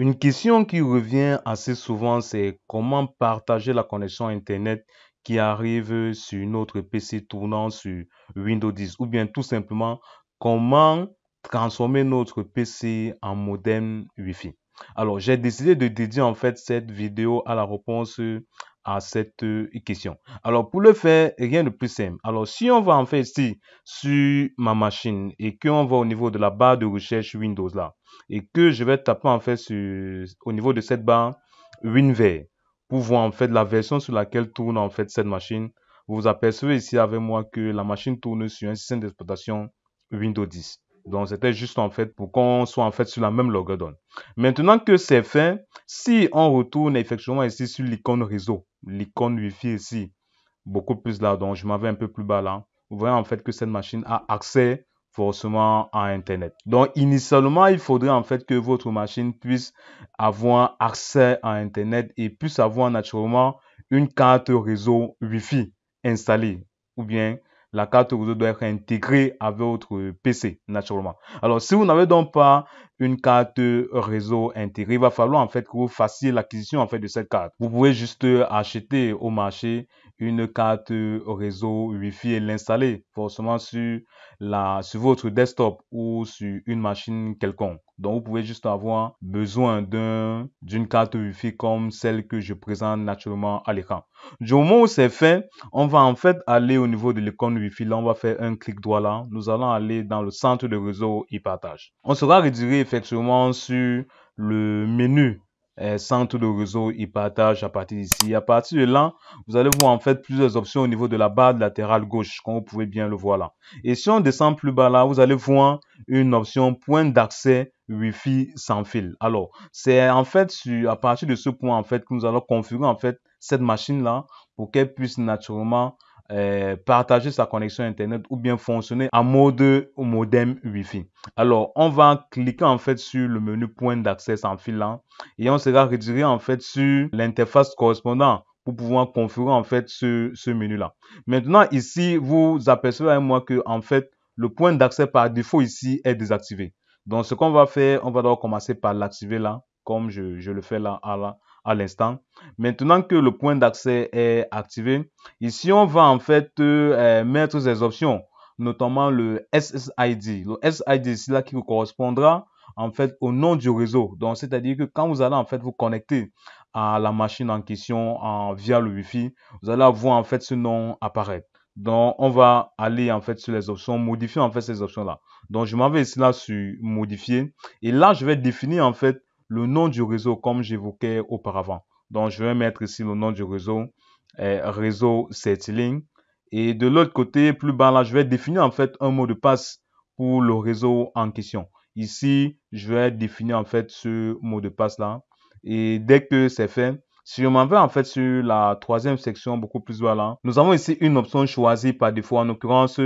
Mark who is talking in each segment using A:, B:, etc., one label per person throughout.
A: Une question qui revient assez souvent, c'est comment partager la connexion Internet qui arrive sur notre PC tournant sur Windows 10 ou bien tout simplement comment transformer notre PC en modem Wi-Fi. Alors, j'ai décidé de dédier en fait cette vidéo à la réponse à cette question. Alors, pour le faire, rien de plus simple. Alors, si on va en fait ici sur ma machine et qu'on va au niveau de la barre de recherche Windows là, et que je vais taper en fait au niveau de cette barre WinVer pour voir en fait la version sur laquelle tourne en fait cette machine. Vous vous apercevez ici avec moi que la machine tourne sur un système d'exploitation Windows 10. Donc c'était juste en fait pour qu'on soit en fait sur la même longueur d'onde. Maintenant que c'est fait, si on retourne effectivement ici sur l'icône réseau, l'icône Wi-Fi ici, beaucoup plus là, donc je m'en vais un peu plus bas là, vous voyez en fait que cette machine a accès forcément à Internet. Donc, initialement, il faudrait en fait que votre machine puisse avoir accès à Internet et puisse avoir naturellement une carte réseau Wi-Fi installée ou bien la carte réseau doit être intégrée avec votre PC, naturellement. Alors, si vous n'avez donc pas une carte réseau intégrée, il va falloir en fait que vous fassiez l'acquisition en fait de cette carte. Vous pouvez juste acheter au marché une carte réseau Wi-Fi et l'installer forcément sur votre desktop ou sur une machine quelconque. Donc, vous pouvez juste avoir besoin d'une carte Wi-Fi comme celle que je présente naturellement à l'écran. Du moment où c'est fait, on va en fait aller au niveau de l'icône Wi-Fi. Là, on va faire un clic droit là. Nous allons aller dans le centre de réseau et partage. On sera redirigé effectivement sur le menu centre de réseau et partage à partir d'ici. À partir de là, vous allez voir en fait plusieurs options au niveau de la barre latérale gauche, comme vous pouvez bien le voir là. Et si on descend plus bas là, vous allez voir une option point d'accès Wi-Fi sans fil. Alors, c'est en fait à partir de ce point en fait que nous allons configurer en fait cette machine là pour qu'elle puisse naturellement partager sa connexion Internet ou bien fonctionner en mode modem Wi-Fi. Alors, on va cliquer en fait sur le menu point d'accès sans fil là et on sera redirigé en fait sur l'interface correspondante pour pouvoir configurer en fait ce menu là. Maintenant, ici, vous apercevez avec moi que en fait, le point d'accès par défaut ici est désactivé. Donc, ce qu'on va faire, on va d'abord commencer par l'activer là, comme je le fais là à l'instant. Maintenant que le point d'accès est activé, ici, on va en fait mettre ces options, notamment le SSID. Le SSID, c'est là qui correspondra en fait au nom du réseau. Donc, c'est-à-dire que quand vous allez en fait vous connecter à la machine en question via le Wi-Fi, vous allez voir en fait ce nom apparaître. Donc, on va aller en fait sur les options, modifier en fait ces options-là. Donc, je m'en vais ici là sur modifier. Et là, je vais définir en fait le nom du réseau comme j'évoquais auparavant. Donc, je vais mettre ici le nom du réseau, réseau Settling. Et de l'autre côté, plus bas là, je vais définir en fait un mot de passe pour le réseau en question. Ici, je vais définir en fait ce mot de passe là. Et dès que c'est fait, si je m'en vais en fait sur la troisième section beaucoup plus bas là, nous avons ici une option choisie par défaut, en l'occurrence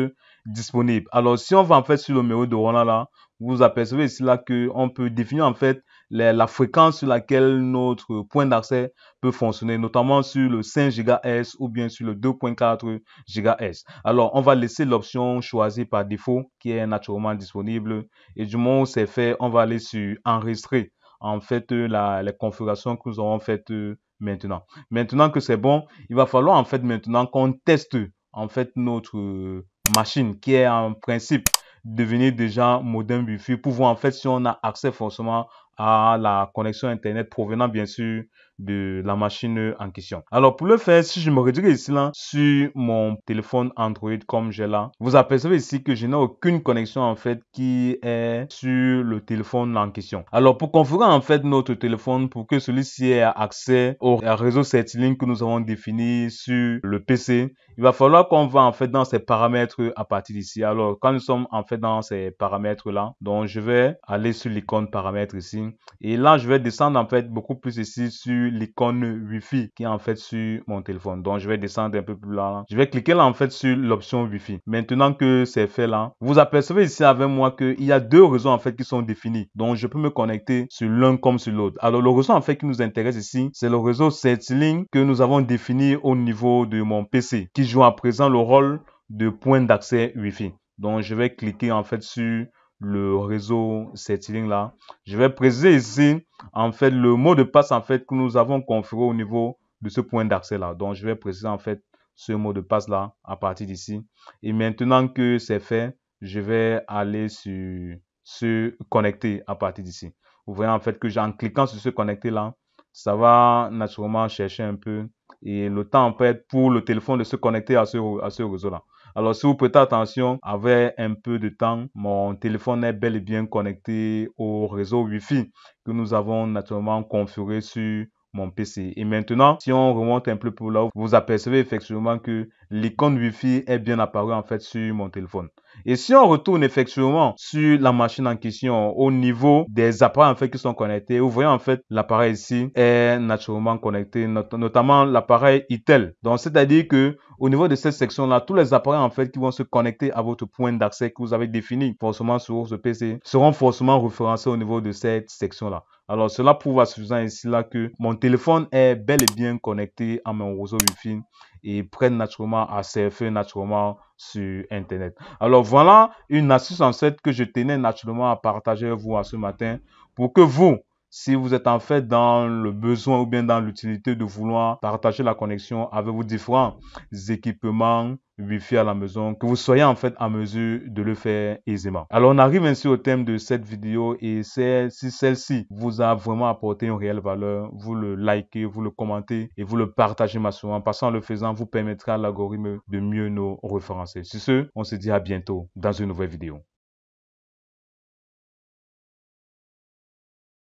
A: disponible. Alors si on va en fait sur le numéro de Roland là, vous apercevez ici là qu'on peut définir en fait la fréquence sur laquelle notre point d'accès peut fonctionner, notamment sur le 5 GHz ou bien sur le 2.4 GHz. Alors on va laisser l'option choisie par défaut qui est naturellement disponible et du moment où c'est fait, on va aller sur enregistrer en fait les configurations que nous aurons faites maintenant. Maintenant que c'est bon, il va falloir en fait maintenant qu'on teste en fait notre machine qui est en principe devenir déjà modem Wi-Fi pour voir en fait si on a accès forcément à la connexion Internet provenant bien sûr de la machine en question. Alors pour le faire, si je me redirige ici là sur mon téléphone Android comme j'ai là, vous apercevez ici que je n'ai aucune connexion en fait qui est sur le téléphone en question. Alors pour configurer en fait notre téléphone pour que celui-ci ait accès au réseau Settling que nous avons défini sur le PC, il va falloir qu'on va en fait dans ces paramètres à partir d'ici. Alors quand nous sommes en fait dans ces paramètres là, donc je vais aller sur l'icône paramètres ici et là je vais descendre en fait beaucoup plus ici sur l'icône Wi-Fi qui est en fait sur mon téléphone. Donc je vais descendre un peu plus là. Je vais cliquer là en fait sur l'option Wi-Fi. Maintenant que c'est fait là, vous apercevez ici avec moi qu'il y a deux réseaux en fait qui sont définis. Donc je peux me connecter sur l'un comme sur l'autre. Alors le réseau en fait qui nous intéresse ici, c'est le réseau Settling que nous avons défini au niveau de mon PC qui joue à présent le rôle de point d'accès Wi-Fi. Donc je vais cliquer en fait sur le réseau CityLink là, je vais préciser ici en fait le mot de passe en fait que nous avons configuré au niveau de ce point d'accès là. Donc je vais préciser en fait ce mot de passe là à partir d'ici. Et maintenant que c'est fait, je vais aller sur se connecter à partir d'ici. Vous voyez en fait que en cliquant sur se connecter là, ça va naturellement chercher un peu et le temps en fait pour le téléphone de se connecter à ce réseau là. Alors si vous prêtez attention, avec un peu de temps, mon téléphone est bel et bien connecté au réseau Wi-Fi que nous avons naturellement configuré sur mon PC. Et maintenant, si on remonte un peu plus là, vous apercevez effectivement que l'icône Wi-Fi est bien apparue en fait sur mon téléphone. Et si on retourne effectivement sur la machine en question, au niveau des appareils en fait qui sont connectés, vous voyez en fait l'appareil ici est naturellement connecté, notamment l'appareil Itel. Donc c'est-à-dire que au niveau de cette section-là, tous les appareils en fait qui vont se connecter à votre point d'accès que vous avez défini forcément sur ce PC seront forcément référencés au niveau de cette section-là. Alors cela prouve à suffisant ici là que mon téléphone est bel et bien connecté à mon réseau Wi-Fi et prêt naturellement à surfer naturellement sur Internet. Alors voilà une astuce en fait que je tenais naturellement à partager avec vous ce matin pour que vous, si vous êtes en fait dans le besoin ou bien dans l'utilité de vouloir partager la connexion avec vos différents équipements Wi-Fi à la maison, que vous soyez en fait en mesure de le faire aisément. Alors on arrive ainsi au thème de cette vidéo et si celle-ci vous a vraiment apporté une réelle valeur, vous le likez, vous le commentez et vous le partagez massivement parce qu'en le faisant, vous permettrez à l'algorithme de mieux nous référencer. Sur ce, on se dit à bientôt dans une nouvelle vidéo.